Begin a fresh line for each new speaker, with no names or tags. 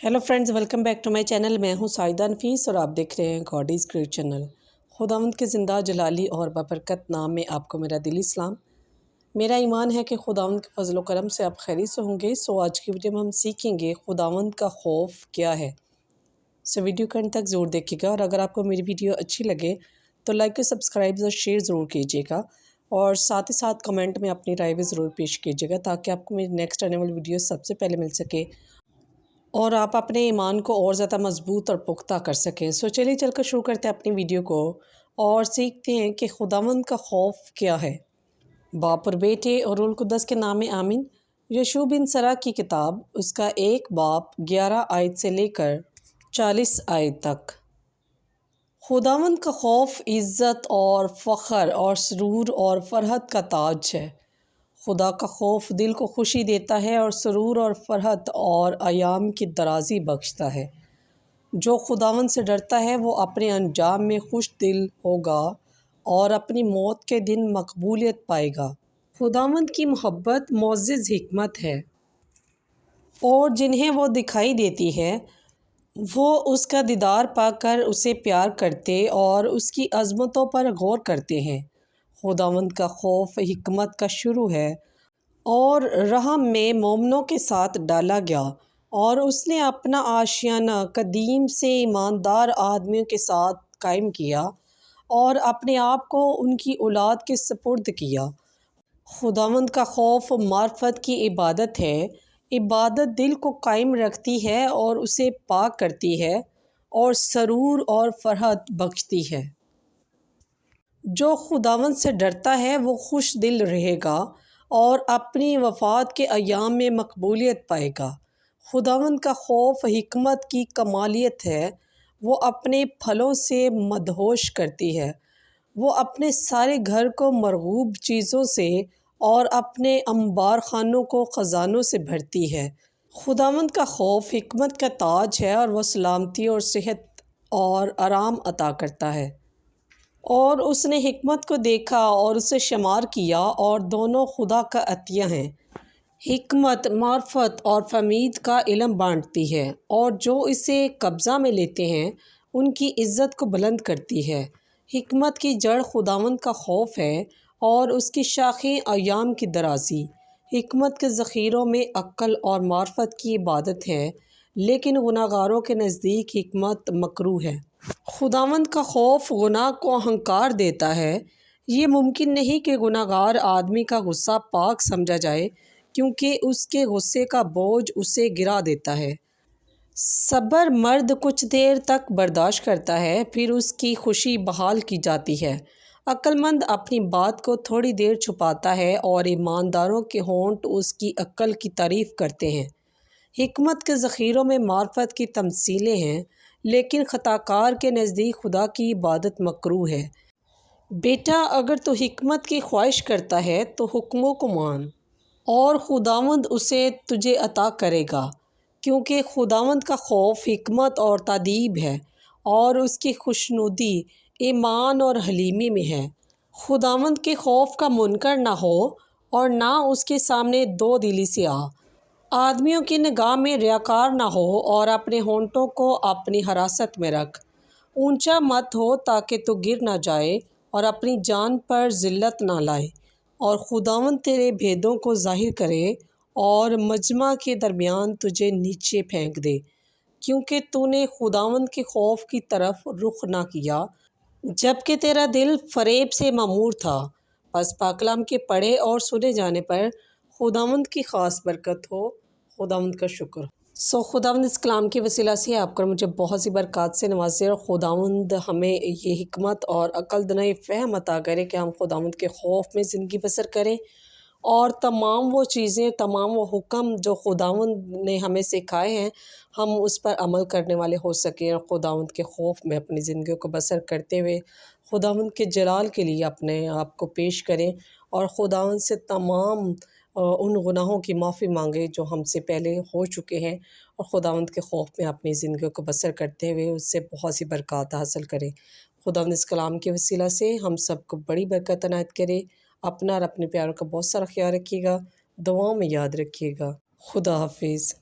Hello friends, welcome back to my channel. मैं हूं साइदा नफीस और आप देख रहे हैं गॉड इज़ ग्रेट चैनल। खुदावंद के ज़िंदा जलाली और बबरकत नाम में आपको मेरा दिली सलाम। मेरा ईमान है कि खुदावंद के फजल करम से आप खैरी से होंगे। सो आज की वीडियो में हम सीखेंगे खुदावंद का खौफ क्या है। सो वीडियो के अंत तक ज़रूर देखिएगा और अगर आपको मेरी वीडियो अच्छी लगे तो लाइक और सब्सक्राइब और शेयर ज़रूर कीजिएगा और साथ ही साथ कमेंट में अपनी राय भी ज़रूर पेश कीजिएगा ताकि आपको मेरी नेक्स्ट आने वाली वीडियो सबसे पहले मिल सके और आप अपने ईमान को और ज़्यादा मजबूत और पुख्ता कर सकें। सो चलिए चलकर शुरू करते हैं अपनी वीडियो को और सीखते हैं कि खुदावंद का खौफ क्या है। बाप और बेटे और रूहुल कुद्दस के नाम में आमीन। यशूअ बिन सरा की किताब उसका 1 बाब 11 आयत से लेकर 40 आयत तक। खुदावंद का खौफ इज़्ज़त और फ़ख्र और सुरूर और फरहत का ताज है। खुदा का खौफ दिल को खुशी देता है और सुरूर और फरहत और अयाम की दराज़ी बख्शता है। जो खुदावंद से डरता है वो अपने अंजाम में खुश दिल होगा और अपनी मौत के दिन मकबूलियत पाएगा। खुदावंद की मोहब्बत मोअज़्ज़िज़ हिकमत है और जिन्हें वो दिखाई देती है वो उसका दीदार पाकर उसे प्यार करते और उसकी अज़मतों पर गौर करते हैं। खुदावंद का खौफ हिकमत का शुरू है और रहम में मोमनों के साथ डाला गया और उसने अपना आशियाना कदीम से ईमानदार आदमियों के साथ कायम किया और अपने आप को उनकी औलाद के सपुर्द किया। खुदावंद का खौफ मार्फत की इबादत है। इबादत दिल को कायम रखती है और उसे पाक करती है और सरूर और फरहत बख्शती है। जो खुदावंद से डरता है वो खुश दिल रहेगा और अपनी वफ़ात के अयाम में मकबूलियत पाएगा। खुदावंद का खौफ हिकमत की कमालियत है। वो अपने फलों से मदहोश करती है। वो अपने सारे घर को मरगूब चीज़ों से और अपने अंबार खानों को ख़जानों से भरती है। खुदावंद का खौफ हिकमत का ताज है और वह सलामती और सेहत और आराम अता करता है। और उसने हिकमत को देखा और उसे शुमार किया और दोनों खुदा का अतिया हैं। हिकमत मार्फत और फमीद का इल्म बांटती है और जो इसे कब्ज़ा में लेते हैं उनकी इज़्ज़त को बुलंद करती है। हिकमत की जड़ खुदावंद का खौफ है और उसकी शाखें अयाम की दराज़ी। हिकमत के ज़ख़ीरों में अक्ल और मार्फत की इबादत है लेकिन गुनाहगारों के नज़दीक हिकमत मकरूह है। खुदावंद का खौफ गुनाह को अहंकार देता है। ये मुमकिन नहीं कि गुनाहगार आदमी का गुस्सा पाक समझा जाए क्योंकि उसके गुस्से का बोझ उसे गिरा देता है। सब्र मर्द कुछ देर तक बर्दाश्त करता है फिर उसकी खुशी बहाल की जाती है। अक्लमंद अपनी बात को थोड़ी देर छुपाता है और ईमानदारों के होंठ उसकी अक्ल की तारीफ़ करते हैं। हिकमत के ज़ख़ीरों में मार्फत की तमसीलें हैं लेकिन ख़ताकार के नज़दीक खुदा की इबादत मकरूह है। बेटा, अगर तू हिकमत की ख्वाहिश करता है तो हुक्मों को मान और खुदावंद उसे तुझे अता करेगा क्योंकि खुदावंद का खौफ हिकमत और तादीब है और उसकी खुशनुदी ईमान और हलीमी में है। खुदावंद के खौफ का मुनकर ना हो और ना उसके सामने दो दिली से आ। आदमियों की निगाह में रियाकार ना हो और अपने होंठों को अपनी हरासत में रख। ऊंचा मत हो ताकि तू गिर ना जाए और अपनी जान पर ज़िल्लत ना लाए। और खुदावंद तेरे भेदों को ज़ाहिर करे और मजमा के दरमियान तुझे नीचे फेंक दे क्योंकि तूने खुदावंद के खौफ की तरफ रुख ना किया जबकि तेरा दिल फ़रेब से मामूर था। बस पाकलाम के पढ़े और सुने जाने पर खुदावंद की ख़ास बरकत हो। खुदावंद का शुक्र। खुदावंद इस कलाम के वसीला से आपकर मुझे बहुत सी बरक़ात से नवाजे और खुदावंद हमें ये हिकमत और अक़ल फ़हम अता करे कि हम खुदावंद के खौफ में ज़िंदगी बसर करें और तमाम वो चीज़ें तमाम वो हुक्म जो खुदावंद ने हमें सिखाए हैं हम उस पर अमल करने वाले हो सकें और खुदावंद के खौफ में अपनी ज़िंदगी को बसर करते हुए खुदावंद के जलाल के लिए अपने आप को पेश करें और खुदावंद से तमाम उन गुनाहों की माफ़ी मांगे जो हमसे पहले हो चुके हैं और खुदावंद के खौफ में अपनी ज़िंदगी को बसर करते हुए उससे बहुत सी बरक़ात हासिल करें। खुदावंद इस कलाम के वसीला से हम सबको बड़ी बरकत अनायत करे। अपना और अपने प्यारों का बहुत सारा ख्याल रखिएगा। दुआओं में याद रखिएगा। खुदा हाफिज़।